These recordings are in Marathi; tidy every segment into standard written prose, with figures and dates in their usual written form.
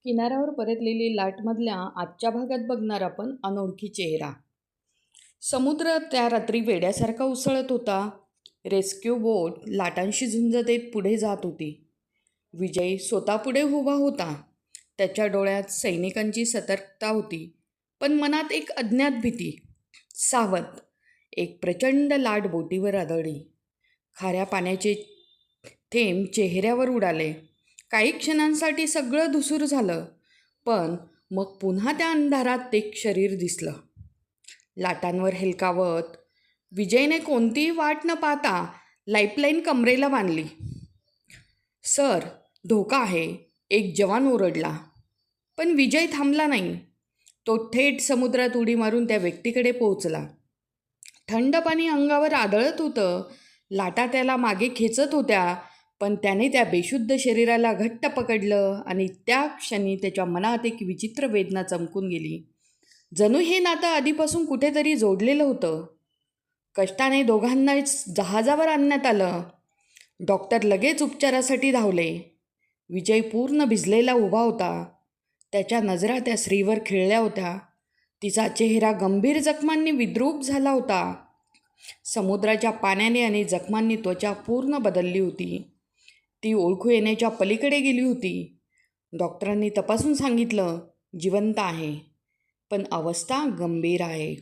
किनाऱ्यावर परतलेली लाटमधल्या आजच्या भागात बघणार आपण अनोळखी चेहरा. समुद्र त्या रात्री वेड्यासारखा उसळत होता. रेस्क्यू बोट लाटांशी झुंज देत पुढे जात होती. विजय स्वतः पुढे उभा होता. त्याच्या डोळ्यात सैनिकांची सतर्कता होती, पण मनात एक अज्ञात भीती. सावध. एक प्रचंड लाट बोटीवर आदळली. खाऱ्या पाण्याचे थेंब चेहऱ्यावर उडाले. काही क्षणांसाठी सगळं धुसूर झालं, पण मग पुन्हा त्या अंधारात एक शरीर दिसलं. लाटांवर हेलकावत विजयने कोणतीही वाट न पाहता लाईफलाईन कमरेला बांधली. सर, धोका आहे, एक जवान ओरडला. पण विजय थांबला नाही. तो थेट समुद्रात उडी मारून त्या व्यक्तीकडे पोहोचला. थंड पाणी अंगावर आदळत होतं. लाटा त्याला मागे खेचत होत्या, पण त्याने त्या बेशुद्ध शरीराला घट्ट पकडलं आणि त्या क्षणी त्याच्या मनात एक विचित्र वेदना चमकून गेली. जणू हे नातं आधीपासून कुठेतरी जोडलेलं होतं. कष्टाने दोघांना जहाजावर आणण्यात आलं. डॉक्टर लगेच उपचारासाठी धावले. विजय पूर्ण भिजलेला उभा होता. त्याच्या नजरा त्या स्त्रीवर खिळल्या होत्या. तिचा चेहरा गंभीर जखमांनी विद्रूप झाला होता. समुद्राच्या पाण्याने आणि जखमांनी त्वचा पूर्ण बदलली होती. ती ओळखू येण्याच्या पलीकडे गेली होती. डॉक्टरांनी तपासून सांगितलं, जिवंत आहे, पण अवस्था गंभीर आहे.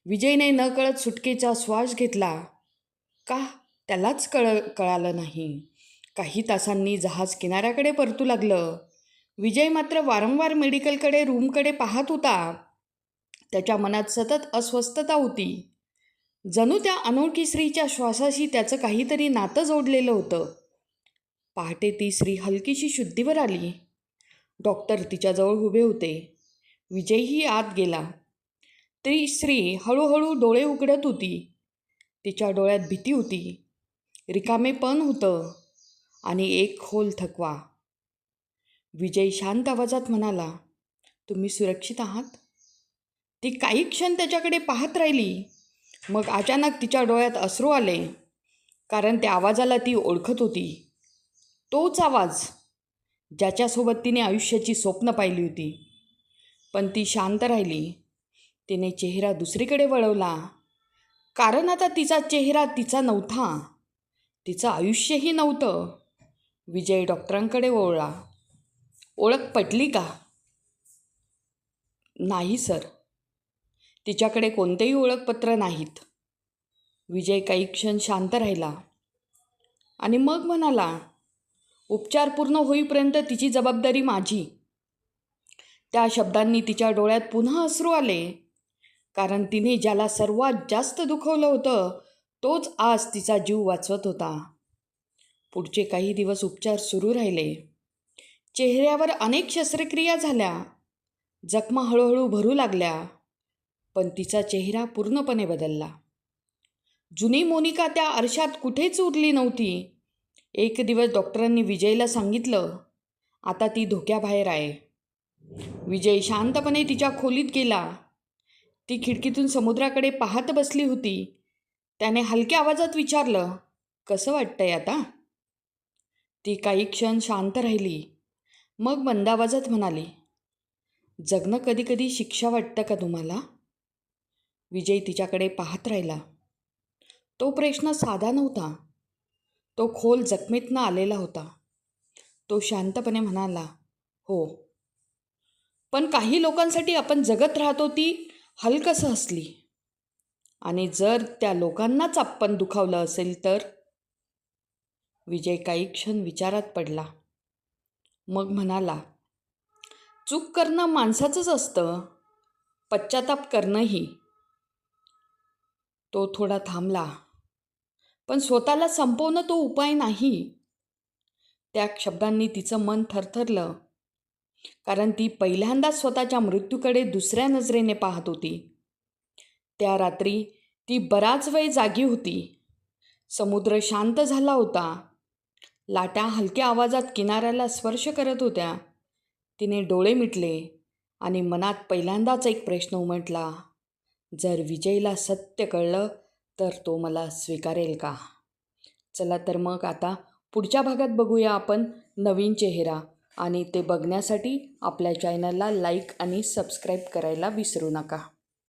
विजयने नकळत सुटकेचा श्वास घेतला. का त्यालाच कळालं नाही. काही तासांनी जहाज किनाऱ्याकडे परतू लागलं. विजय मात्र वारंवार मेडिकलकडे, रूमकडे पाहत होता. त्याच्या मनात सतत अस्वस्थता होती. जणू त्या अनोळखी स्त्रीच्या श्वासाशी त्याचं काहीतरी नातं जोडलेलं होतं. पहाटे ती स्त्री हलकीशी शुद्धीवर आली. डॉक्टर तिच्याजवळ उभे होते. विजयही आत गेला. ती स्त्री हळूहळू डोळे उघडत होती. तिच्या डोळ्यात भीती होती, रिकामेपण होतं आणि एक खोल थकवा. विजय शांत आवाजात म्हणाला, तुम्ही सुरक्षित आहात? ती काही क्षण त्याच्याकडे पाहत राहिली. मग अचानक तिच्या डोळ्यात अश्रू आले, कारण त्या आवाजाला ती ओळखत होती. तोच आवाज ज्याच्यासोबत तिने आयुष्याची स्वप्न पाहिली होती. पण ती शांत राहिली. तिने चेहरा दुसरीकडे वळवला, कारण आता तिचा चेहरा तिचा नव्हता. तिचं आयुष्यही नव्हतं. विजय डॉक्टरांकडे वळला. ओळख पटली का? नाही सर, तिच्याकडे कोणतेही ओळखपत्र नाहीत. विजय काही क्षण शांत राहिला आणि मग म्हणाला, उपचार पूर्ण होईपर्यंत तिची जबाबदारी माझी. त्या शब्दांनी तिच्या डोळ्यात पुन्हा अश्रू आले, कारण तिने ज्याला सर्वात जास्त दुखवलं होतं तोच आज तिचा जीव वाचवत होता. पुढचे काही दिवस उपचार सुरू राहिले. चेहऱ्यावर अनेक शस्त्रक्रिया झाल्या. जखमा हळूहळू भरू लागल्या, पण तिचा चेहरा पूर्णपणे बदलला. जुनी मोनिका त्या आरशात कुठेच उरली नव्हती. एक दिवस डॉक्टरांनी विजयला सांगितलं, आता ती धोक्याबाहेर आहे. विजय शांतपणे तिच्या खोलीत गेला. ती खिडकीतून समुद्राकडे पाहत बसली होती. त्याने हलक्या आवाजात विचारलं, कसं वाटतंय आता? ती काही क्षण शांत राहिली. मग मंद आवाजात म्हणाली, जगणं कधी कधी शिक्षा वाटतं का तुम्हाला? विजय तिच्याकडे पाहत राहिला. तो प्रश्न साधा नव्हता. तो खोल जखमेतनं आलेला होता. तो शांतपणे म्हणाला, हो. पण काही लोकांसाठी आपण जगत राहतो ती हलकसं असली. आणि जर त्या लोकांनाच आपण दुखावलं असेल तर? विजय काही क्षण विचारात पडला. मग म्हणाला, चूक करणं माणसाचंच असतं, पश्चाताप करणंही. तो थोडा थांबला, पण स्वतःला संपवणं तो उपाय नाही. त्या शब्दांनी तिचं मन थरथरलं, कारण ती पहिल्यांदाच स्वतःच्या मृत्यूकडे दुसऱ्या नजरेने पाहत होती. त्या रात्री ती बराच वेळ जागी होती. समुद्र शांत झाला होता. लाटा हलक्या आवाजात किनाऱ्याला स्पर्श करत होत्या. तिने डोळे मिटले आणि मनात पहिल्यांदाच एक प्रश्न उमटला, जर विजयला सत्य कळलं तर तो मला स्वीकारेल का? चला तर मग आता पुढच्या भागात बघूया आपण नवीन चेहरा. आणि ते बघण्यासाठी आपल्या चॅनलला लाईक आणि सबस्क्राईब करायला विसरू नका.